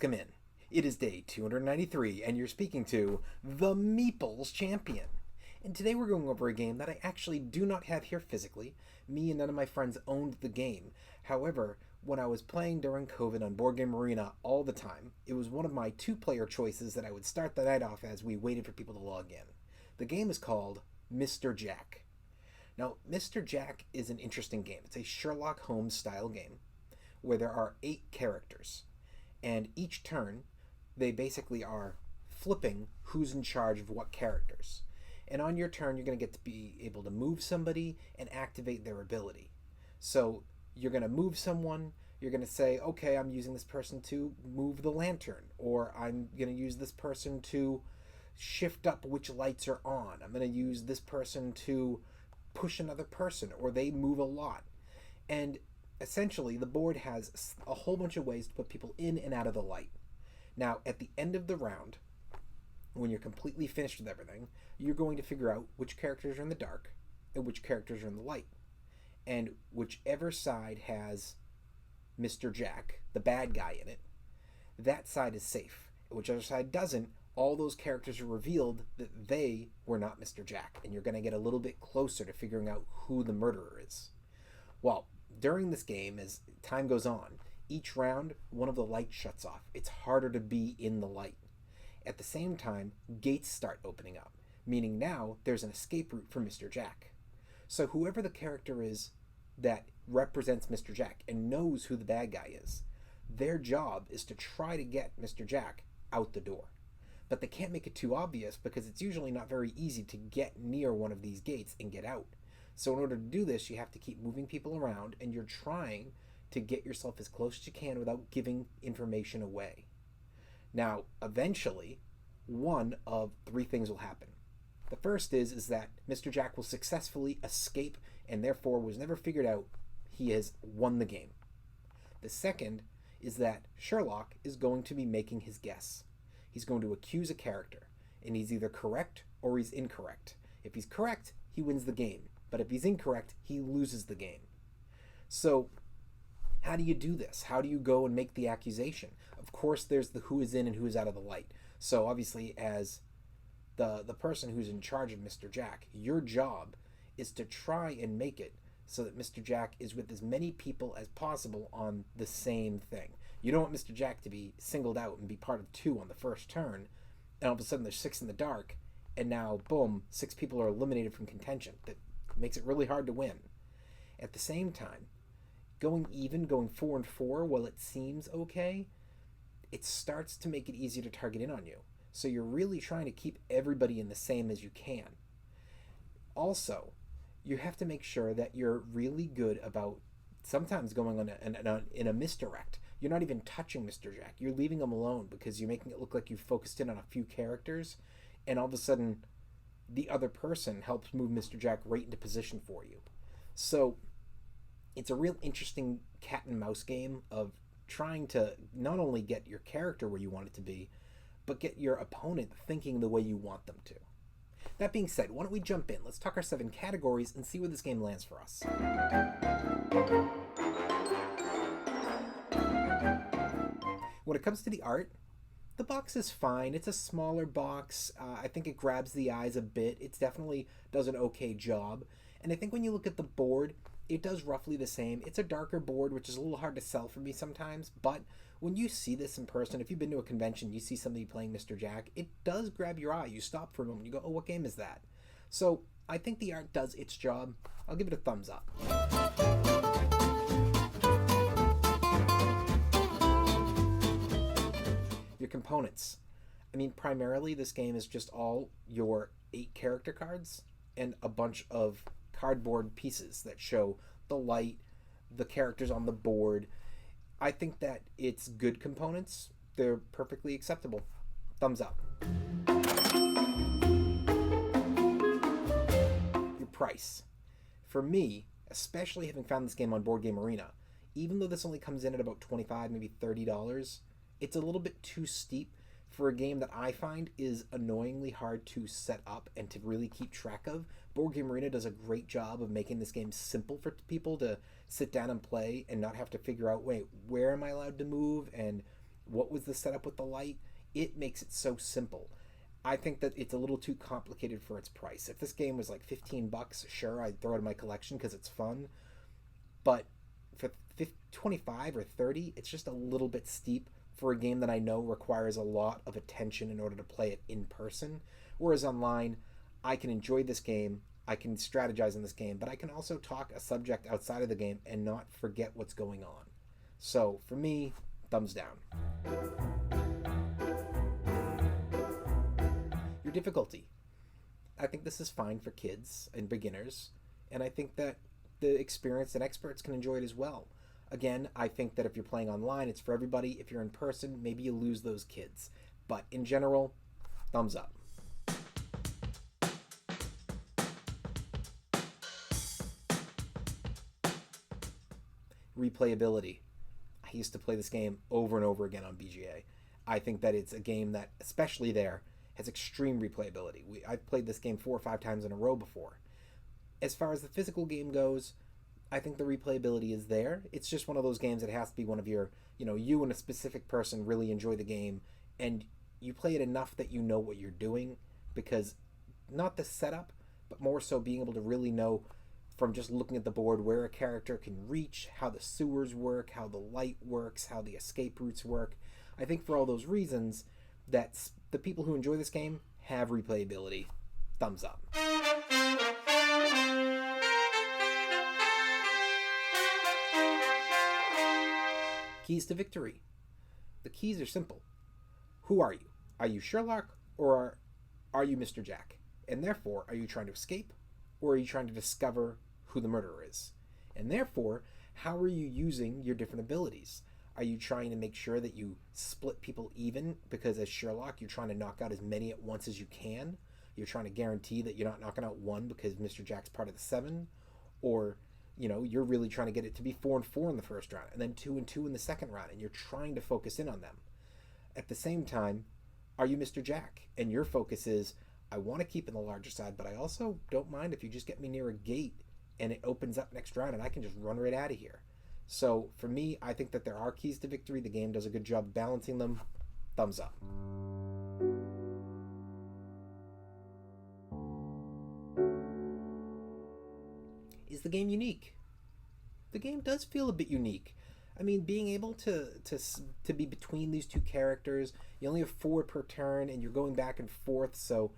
Welcome in. It is day 293, and you're speaking to the Meeples Champion. And today we're going over a game that I actually do not have here physically. Me and none of my friends owned the game. However, when I was playing during COVID on Board Game Arena all the time, it was one of my two-player choices that I would start the night off as we waited for people to log in. The game is called Mr. Jack. Now, Mr. Jack is an interesting game. It's a Sherlock Holmes style game where there are 8 characters. And each turn, they basically are flipping who's in charge of what characters. And on your turn, you're going to get to be able to move somebody and activate their ability. So you're going to move someone, you're going to say, okay, I'm using this person to move the lantern, or I'm going to use this person to shift up which lights are on. I'm going to use this person to push another person, or they move a lot. And essentially, the board has a whole bunch of ways to put people in and out of the light. Now, at the end of the round, when you're completely finished with everything, you're going to figure out which characters are in the dark and which characters are in the light. And whichever side has Mr. Jack, the bad guy, in it, that side is safe. And whichever side doesn't, all those characters are revealed that they were not Mr. Jack. And you're going to get a little bit closer to figuring out who the murderer is. Well, during this game, as time goes on, each round, one of the lights shuts off. It's harder to be in the light. At the same time, gates start opening up, meaning now there's an escape route for Mr. Jack. So whoever the character is that represents Mr. Jack and knows who the bad guy is, their job is to try to get Mr. Jack out the door. But they can't make it too obvious because it's usually not very easy to get near one of these gates and get out. So in order to do this, you have to keep moving people around, and you're trying to get yourself as close as you can without giving information away. Now, eventually, one of 3 things will happen. The first is that Mr. Jack will successfully escape and therefore was never figured out. He has won the game. The second is that Sherlock is going to be making his guess. He's going to accuse a character, and he's either correct or he's incorrect. If he's correct, he wins the game. But if he's incorrect, he loses the game. So, how do you do this? How do you go and make the accusation? Of course, there's the who is in and who is out of the light. So, obviously, as the person who's in charge of Mr. Jack, your job is to try and make it so that Mr. Jack is with as many people as possible on the same thing. You don't want Mr. Jack to be singled out and be part of 2 on the first turn, and all of a sudden there's 6 in the dark, and now, boom, 6 people are eliminated from contention. That makes it really hard to win. At the same time, going 4 and 4, while it seems okay, it starts to make it easier to target in on you. So you're really trying to keep everybody in the same as you can. Also, you have to make sure that you're really good about sometimes going on in a misdirect. You're not even touching Mr. Jack. You're leaving him alone because you're making it look like you've focused in on a few characters, and all of a sudden the other person helps move Mr. Jack right into position for you. So it's a real interesting cat and mouse game of trying to not only get your character where you want it to be, but get your opponent thinking the way you want them to. That being said, why don't we jump in? Let's talk our 7 categories and see where this game lands for us. When it comes to the art, the box is fine. It's a smaller box. I think it grabs the eyes a bit. It definitely does an okay job. And I think when you look at the board, it does roughly the same. It's a darker board, which is a little hard to sell for me sometimes. But when you see this in person, if you've been to a convention, you see somebody playing Mr. Jack, it does grab your eye. You stop for a moment. You go, oh, what game is that? So I think the art does its job. I'll give it a thumbs up. Your components. I mean, primarily this game is just all your 8 character cards and a bunch of cardboard pieces that show the light, the characters on the board. I think that it's good components. They're perfectly acceptable. Thumbs up. Your price. For me, especially having found this game on Board Game Arena, even though this only comes in at about $25, maybe $30, it's a little bit too steep for a game that I find is annoyingly hard to set up and to really keep track of. Board Game Arena does a great job of making this game simple for people to sit down and play and not have to figure out, wait, where am I allowed to move and What was the setup with the light? It makes it so simple. I think that it's a little too complicated for its price. If this game was like $15, sure, I'd throw it in my collection because it's fun. But for 25 or 30, it's just a little bit steep for a game that I know requires a lot of attention in order to play it in person. Whereas online, I can enjoy this game, I can strategize in this game, but I can also talk a subject outside of the game and not forget what's going on. So for me, thumbs down. Your difficulty. I think this is fine for kids and beginners, and I think that the experienced and experts can enjoy it as well. Again, I think that if you're playing online, it's for everybody. If you're in person, maybe you lose those kids. But in general, thumbs up. Replayability. I used to play this game over and over again on BGA. I think that it's a game that, especially there, has extreme replayability. I've played this game 4 or 5 times in a row before. As far as the physical game goes, I think the replayability is there. It's just one of those games that has to be one of your, you and a specific person really enjoy the game, and you play it enough that you know what you're doing, because not the setup, but more so being able to really know from just looking at the board where a character can reach, how the sewers work, how the light works, how the escape routes work. I think for all those reasons, that the people who enjoy this game have replayability. Thumbs up. Keys to victory. The keys are simple. Who are you? Are you Sherlock, or are you Mr. Jack? And therefore, are you trying to escape, or are you trying to discover who the murderer is? And therefore, how are you using your different abilities? Are you trying to make sure that you split people even? Because as Sherlock, you're trying to knock out as many at once as you can. You're trying to guarantee that you're not knocking out one because Mr. Jack's part of the 7. Or, you're really trying to get it to be 4 and 4 in the first round, and then 2 and 2 in the second round, and you're trying to focus in on them. At the same time, are you Mr. Jack? And your focus is, I want to keep in the larger side, but I also don't mind if you just get me near a gate and it opens up next round and I can just run right out of here. So for me, I think that there are keys to victory. The game does a good job balancing them. Thumbs up. Is the game unique? The game does feel a bit unique. I mean, being able to be between these two characters, you only have 4 per turn, and you're going back and forth. So,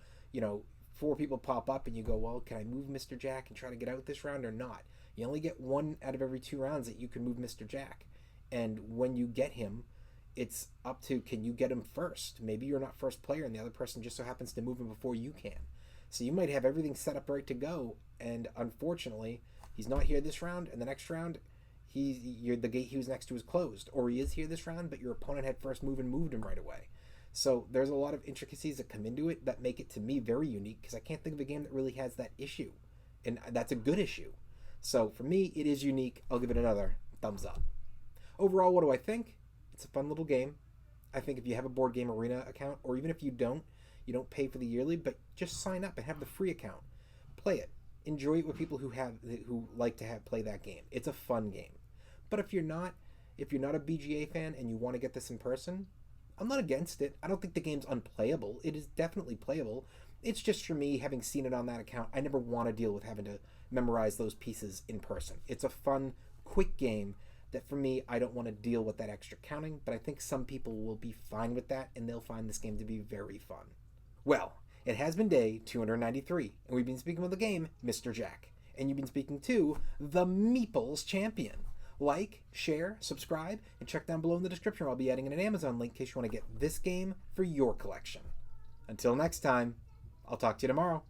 4 people pop up, and you go, well, can I move Mr. Jack and try to get out this round or not? You only get 1 out of every 2 rounds that you can move Mr. Jack. And when you get him, it's up to, can you get him first? Maybe you're not first player, and the other person just so happens to move him before you can. So you might have everything set up right to go, and unfortunately, he's not here this round, and the next round, the gate he was next to is closed, or he is here this round, but your opponent had first move and moved him right away. So there's a lot of intricacies that come into it that make it, to me, very unique, because I can't think of a game that really has that issue, and that's a good issue. So for me, it is unique. I'll give it another thumbs up. Overall, what do I think? It's a fun little game. I think if you have a Board Game Arena account, or even if you don't pay for the yearly, but just sign up and have the free account. Play it. Enjoy it with people who like to play that game. It's a fun game. But if you're not a BGA fan and you want to get this in person, I'm not against it. I don't think the game's unplayable. It is definitely playable. It's just, for me, having seen it on that account, I never want to deal with having to memorize those pieces in person. It's a fun, quick game that, for me, I don't want to deal with that extra counting, but I think some people will be fine with that, and they'll find this game to be very fun. Well, it has been day 293, and we've been speaking of the game, Mr. Jack. And you've been speaking to the Meeples Champion. Like, share, subscribe, and check down below in the description where I'll be adding in an Amazon link in case you want to get this game for your collection. Until next time, I'll talk to you tomorrow.